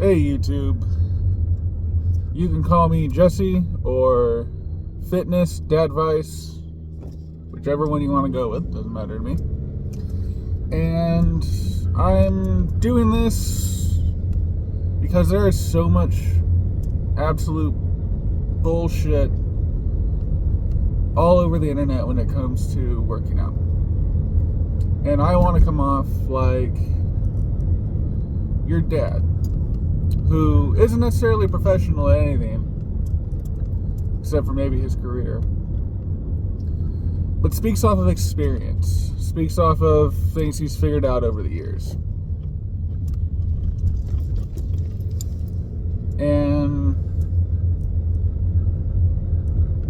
Hey YouTube, you can call me Jesse or Fitness, Dadvice, whichever one you want to go with, doesn't matter to me. And I'm doing this because there is so much absolute bullshit all over the internet when it comes to working out. And I want to come off like your dad, who isn't necessarily a professional at anything, except for maybe his career, but speaks off of experience, speaks off of things he's figured out over the years. And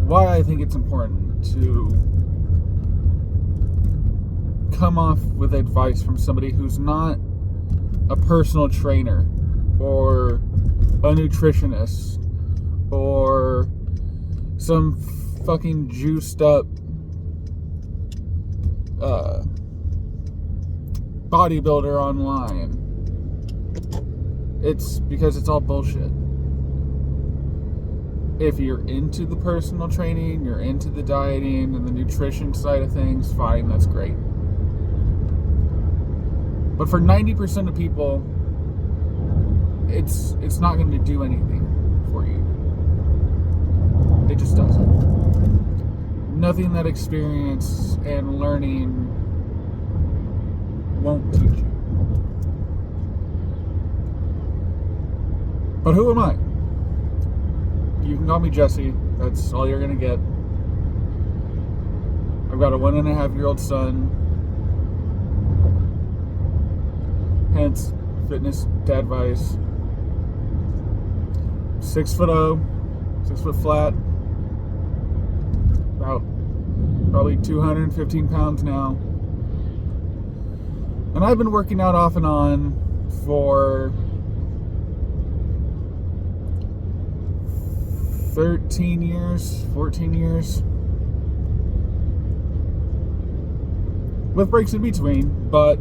why I think it's important to come off with advice from somebody who's not a personal trainer or a nutritionist or some fucking juiced up bodybuilder online. It's because it's all bullshit. If you're into the personal training, you're into the dieting and the nutrition side of things, fine, that's great. But for 90% of people, it's not going to do anything for you. It just doesn't. Nothing that experience and learning won't teach you. But who am I? You can call me Jesse. That's all you're going to get. I've got a 1.5-year-old son. Hence, Fitness Dadvice. 6'0", 6 foot flat, about probably 215 pounds now. And I've been working out off and on for 13 years, 14 years. With breaks in between, but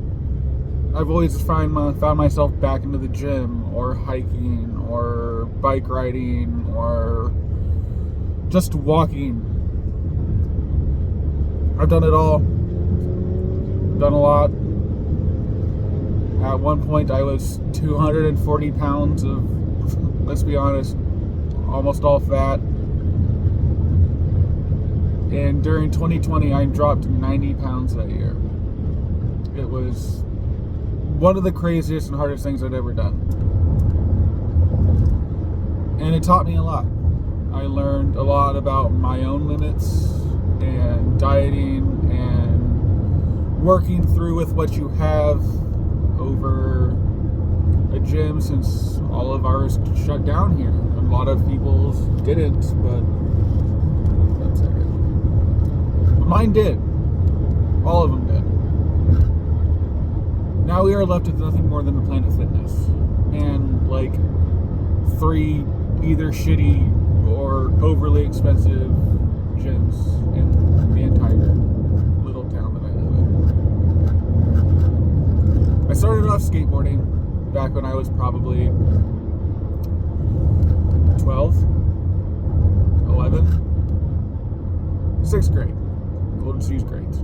I've always found myself back into the gym or hiking or bike riding or just walking. I've done it all. Done a lot. At one point I was 240 pounds of, let's be honest, almost all fat. And during 2020 I dropped 90 pounds that year. It was one of the craziest and hardest things I'd ever done. And it taught me a lot. I learned a lot about my own limits and dieting and working through with what you have over a gym, since all of ours shut down here. A lot of people's didn't, but that's it. But mine did. All of them did. Now we are left with nothing more than the Planet Fitness and like 3 either shitty or overly expensive gyms in the entire little town that I live in. I started off skateboarding back when I was probably 12, 11, 6th grade, Golden Shoes grades.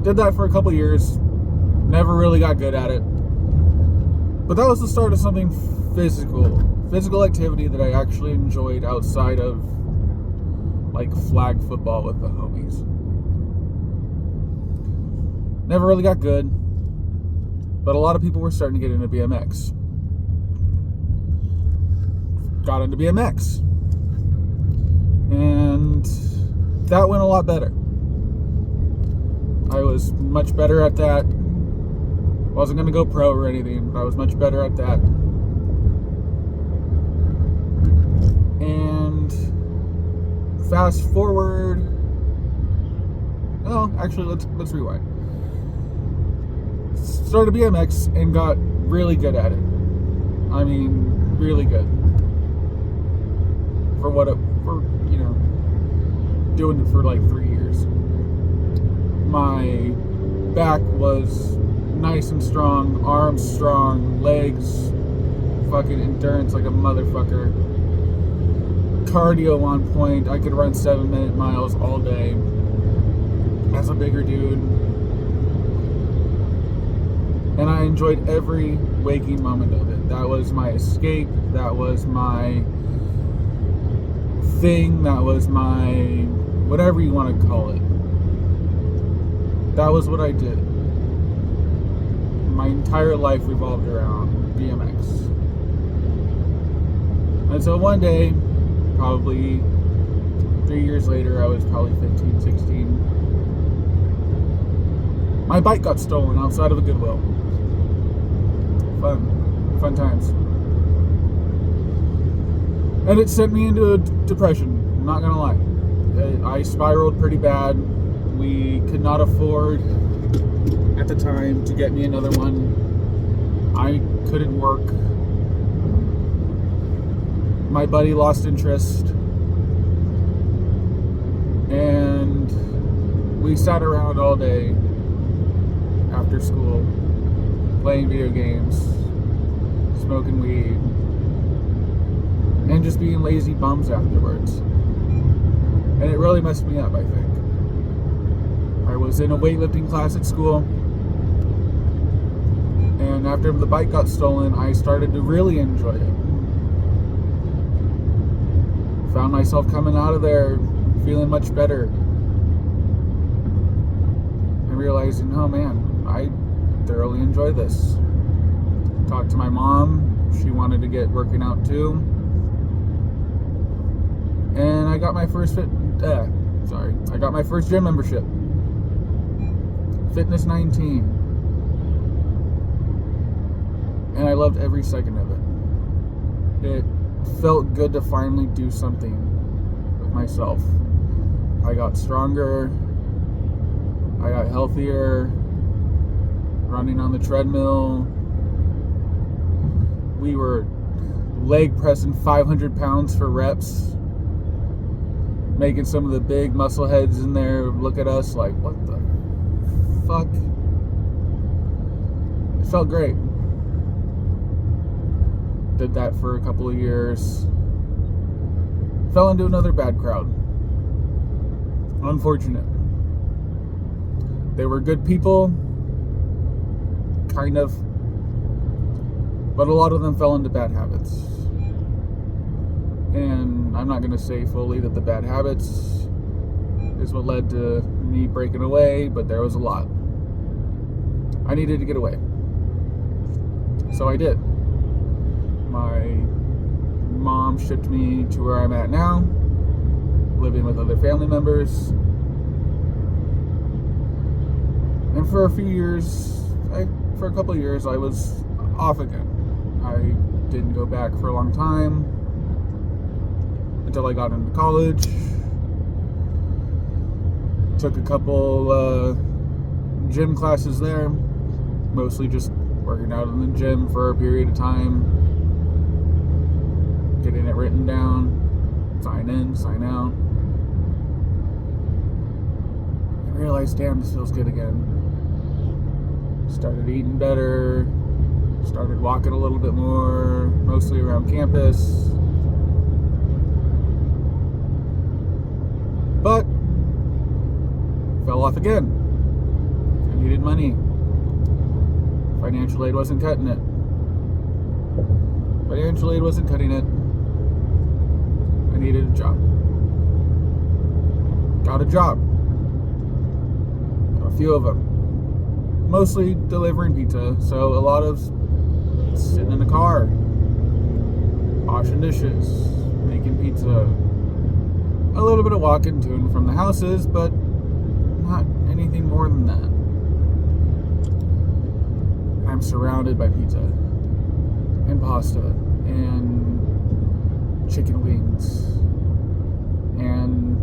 Did that for a couple years. Never really got good at it. But that was the start of something physical activity that I actually enjoyed outside of like flag football with the homies. Never really got good, but a lot of people were starting to get into BMX. Got into BMX. And that went a lot better. I was much better at that. Wasn't going to go pro or anything, but I was much better at that. And fast forward. Oh, actually, let's rewind. Started BMX and got really good at it. I mean, really good. For doing it for like 3 years. My back was nice and strong, arms strong, legs fucking endurance like a motherfucker. Cardio on point. I could run 7-minute miles all day as a bigger dude. And I enjoyed every waking moment of it. That was my escape. That was my thing. That was my whatever you want to call it. That was what I did. My entire life revolved around BMX. And so one day, probably 3 years later, I was probably 15, 16. My bike got stolen outside of a Goodwill. Fun times. And it sent me into a depression, I'm not gonna lie. I spiraled pretty bad. We could not afford, at the time, to get me another one. I couldn't work. My buddy lost interest. And we sat around all day after school, playing video games, smoking weed, and just being lazy bums afterwards. And it really messed me up, I think. I was in a weightlifting class at school, and after the bike got stolen, I started to really enjoy it. Found myself coming out of there feeling much better. And realizing, oh man, I thoroughly enjoy this. Talked to my mom. She wanted to get working out too. And I got my first I got my first gym membership. Fitness 19. And I loved every second of it. It felt good to finally do something with myself. I got stronger. I got healthier. Running on the treadmill. We were leg pressing 500 pounds for reps. Making some of the big muscle heads in there look at us like, what the fuck? It felt great. Did that for a couple of years. Fell into another bad crowd. Unfortunate. They were good people. Kind of. But a lot of them fell into bad habits. And I'm not going to say fully that the bad habits is what led to me breaking away, but there was a lot. I needed to get away. So I did. My mom shipped me to where I'm at now, living with other family members. And for a couple of years, I was off again. I didn't go back for a long time until I got into college. Took a couple gym classes there, mostly just working out in the gym for a period of time, getting it written down, sign in, sign out. I realized, damn, this feels good again. Started eating better, started walking a little bit more, mostly around campus. But fell off again. I needed money. Financial aid wasn't cutting it. Financial aid wasn't cutting it. I needed a job. Got a job. Got a few of them. Mostly delivering pizza, so a lot of sitting in the car, washing dishes, making pizza. A little bit of walking to and from the houses, but not anything more than that. I'm surrounded by pizza and pasta and chicken wings, and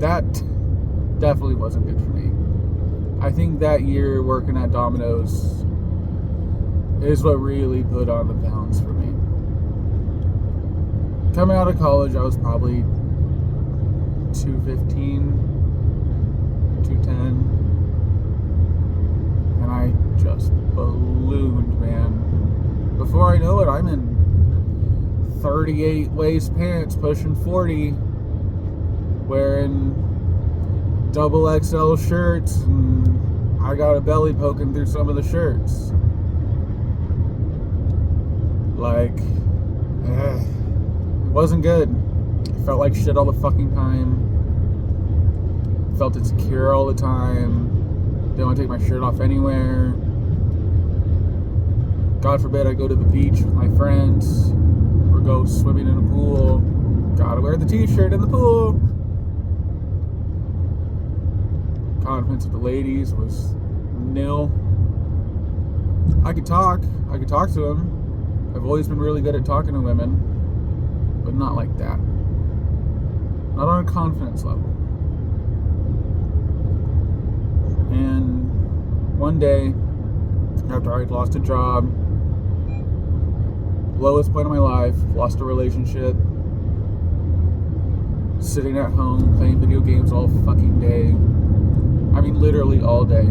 that definitely wasn't good for me. I think that year working at Domino's is what really put on the pounds for me. Coming out of college, I was probably 215, 210, and I just ballooned, man. before I know it, I'm in 38 waist pants, pushing 40, wearing double XL shirts, and I got a belly poking through some of the shirts. Like, it wasn't good. I felt like shit all the fucking time. Felt insecure all the time. Didn't want to take my shirt off anywhere. God forbid I go to the beach with my friends or go swimming in a pool. Gotta wear the t-shirt in the pool. Confidence with the ladies was nil. I could talk to them. I've always been really good at talking to women, but not like that. Not on a confidence level. And one day, after I'd lost a job, lowest point of my life, lost a relationship, sitting at home playing video games all fucking day. I mean, literally all day.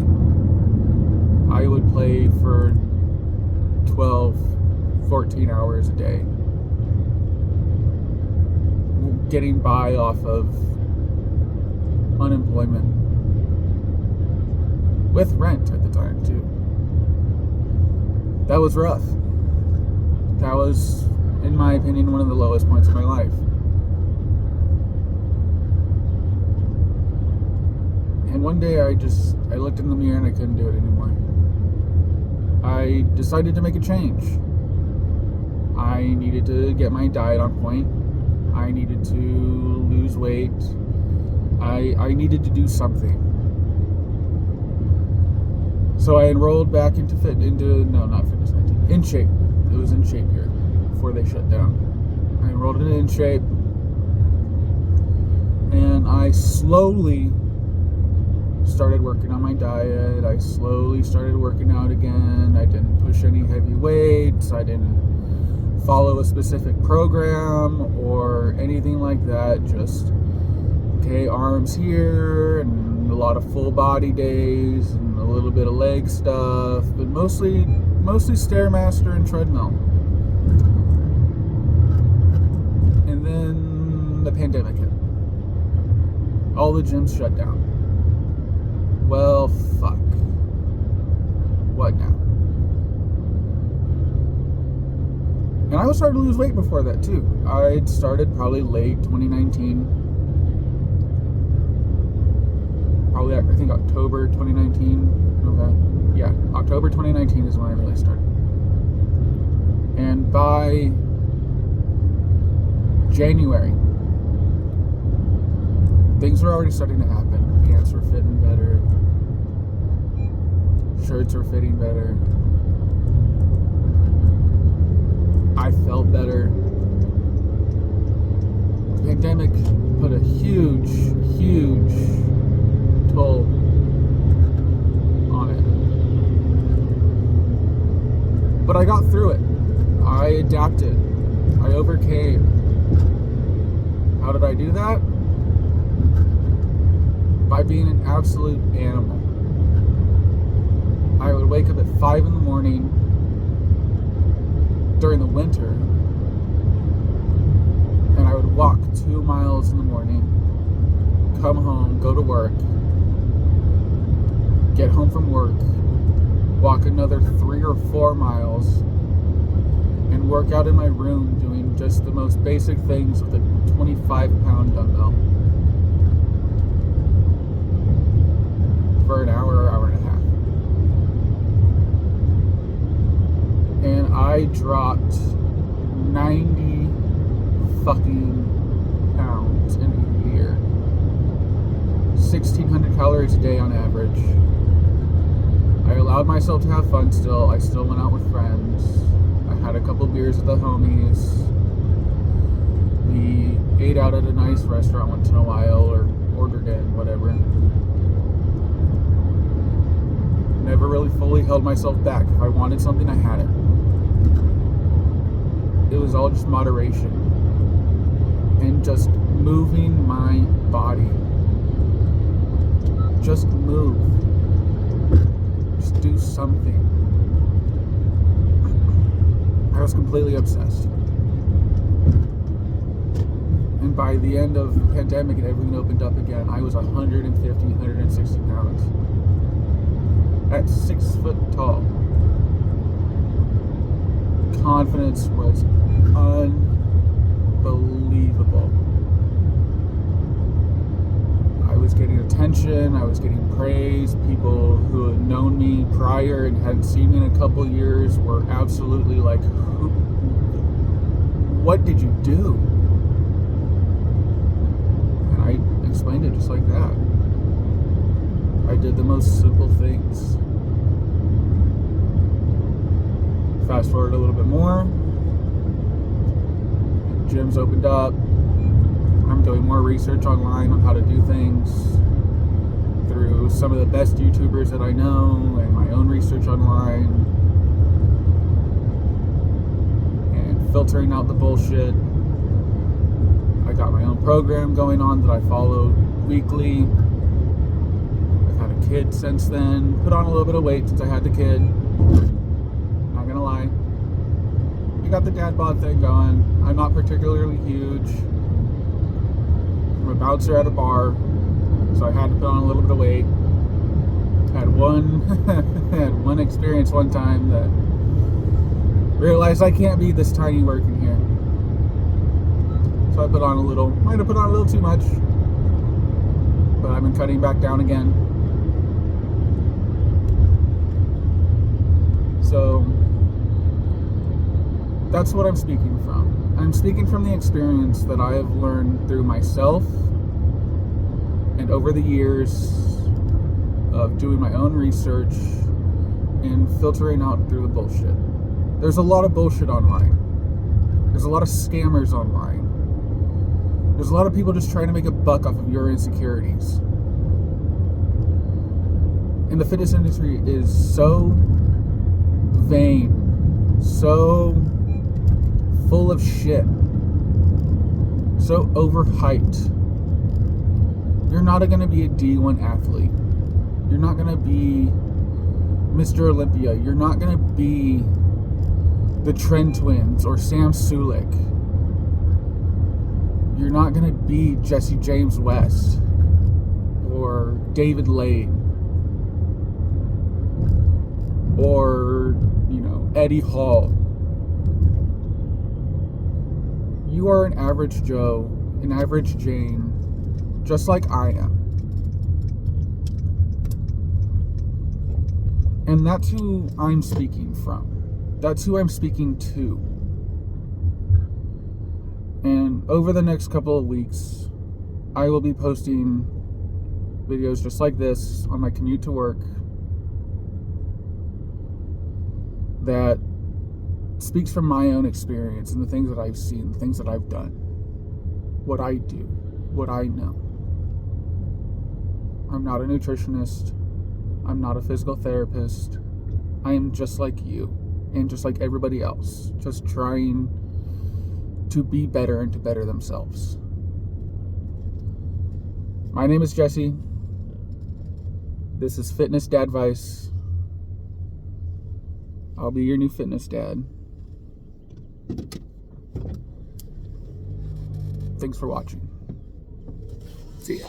I would play for 12, 14 hours a day, getting by off of unemployment, with rent at the time too. That was rough. That was, in my opinion, one of the lowest points of my life. And one day I looked in the mirror and I couldn't do it anymore. I decided to make a change. I needed to get my diet on point. I needed to lose weight. I needed to do something. So I enrolled back into In Shape. It was In Shape here before they shut down. I enrolled in In Shape, and I slowly started working on my diet. I slowly started working out again. I didn't push any heavy weights. I didn't follow a specific program or anything like that. Just, okay, arms here, and a lot of full body days, and a little bit of leg stuff, but mostly Stairmaster and treadmill. And then the pandemic hit. All the gyms shut down. Well, fuck. What now? And I was starting to lose weight before that too. I'd started probably late 2019. Probably, I think, October 2019. Okay. Yeah, October 2019 is when I really started. And by January, things were already starting to happen. Pants were fitting better. Shirts were fitting better. I felt better. The pandemic put a huge toll on it. But I got through it. I adapted. I overcame. How did I do that? By being an absolute animal. I would wake up at 5 in the morning during the winter, and I would walk 2 miles in the morning, come home, go to work, get home from work, walk another 3 or 4 miles, and work out in my room doing just the most basic things with a 25-pound dumbbell for an hour and a half. And I dropped 90 fucking pounds in a year. 1,600 calories a day on average. I allowed myself to have fun still. I still went out with friends. I had a couple beers with the homies. We ate out at a nice restaurant once in a while, or ordered in, whatever. Never really fully held myself back. If I wanted something, I had it. It was all just moderation and just moving my body. Just move. Just do something. was completely obsessed. And by the end of the pandemic and everything opened up again, I was 150, 160 pounds. At 6 foot tall. Confidence was unbelievable. I was getting attention, I was getting praise. People who had known me prior and hadn't seen me in a couple years were absolutely like, what did you do? And I explained it just like that. I did the most simple things. Fast forward a little bit more. Gyms opened up. I'm doing more research online on how to do things through some of the best YouTubers that I know and my own research online. And filtering out the bullshit. I got my own program going on that I follow weekly. I've had a kid since then. Put on a little bit of weight since I had the kid. Not gonna lie. We got the dad bod thing going. I'm not particularly huge. I'm a bouncer at a bar, so I had to put on a little bit of weight. Had one experience one time that realized I can't be this tiny working here. So I put on a little, might have put on a little too much, but I've been cutting back down again. So that's what I'm speaking from. I'm speaking from the experience that I have learned through myself and over the years of doing my own research and filtering out through the bullshit. There's a lot of bullshit online. There's a lot of scammers online. There's a lot of people just trying to make a buck off of your insecurities. And the fitness industry is so vain, so full of shit, so overhyped. You're not going to be a D1 athlete. You're not going to be Mr. Olympia. You're not going to be the Trent Twins or Sam Sulek. You're not going to be Jesse James West or David Lade or, Eddie Hall. You are an average Joe, an average Jane, just like I am. And that's who I'm speaking from. That's who I'm speaking to. And over the next couple of weeks, I will be posting videos just like this on my commute to work that speaks from my own experience and the things that I've seen, the things that I've done, what I do, what I know. I'm not a nutritionist. I'm not a physical therapist. I am just like you and just like everybody else, just trying to be better and to better themselves. My name is Jesse. This is Fitness Dadvice. I'll be your new fitness dad. Thanks for watching. See ya.